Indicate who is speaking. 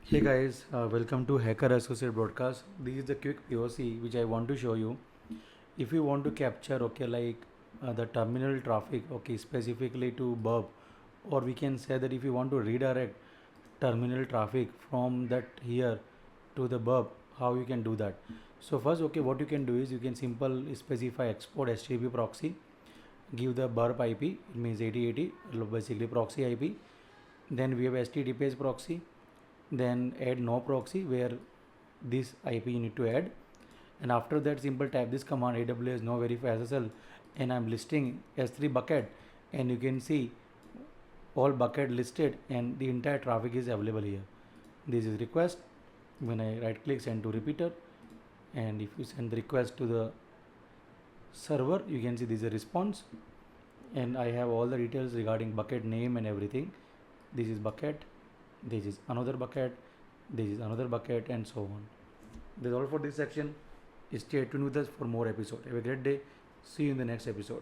Speaker 1: Hey guys, welcome to Hacker Associate Broadcast. This is the quick POC which I want to show you. If you want to capture the terminal traffic, specifically to Burp, or we can say that if you want to redirect terminal traffic from that here to the Burp, how you can do that. So first, what you can do is you can simple specify export HTTP proxy, give the Burp IP, it means 8080, basically proxy IP. Then we have HTTPS proxy, then add no proxy where this IP you need to add, and after that simple type this command AWS no verify SSL, and I'm listing S3 bucket, and you can see all bucket listed and the entire traffic is available here. This is request. When I right click send to repeater, and if you send the request to the server, you can see this is a response, and I have all the details regarding bucket name and everything. This is bucket, this is another bucket, this is another bucket, and so on. That's all for this section. Stay tuned with us for more episodes. Have a great day. See you in the next episode.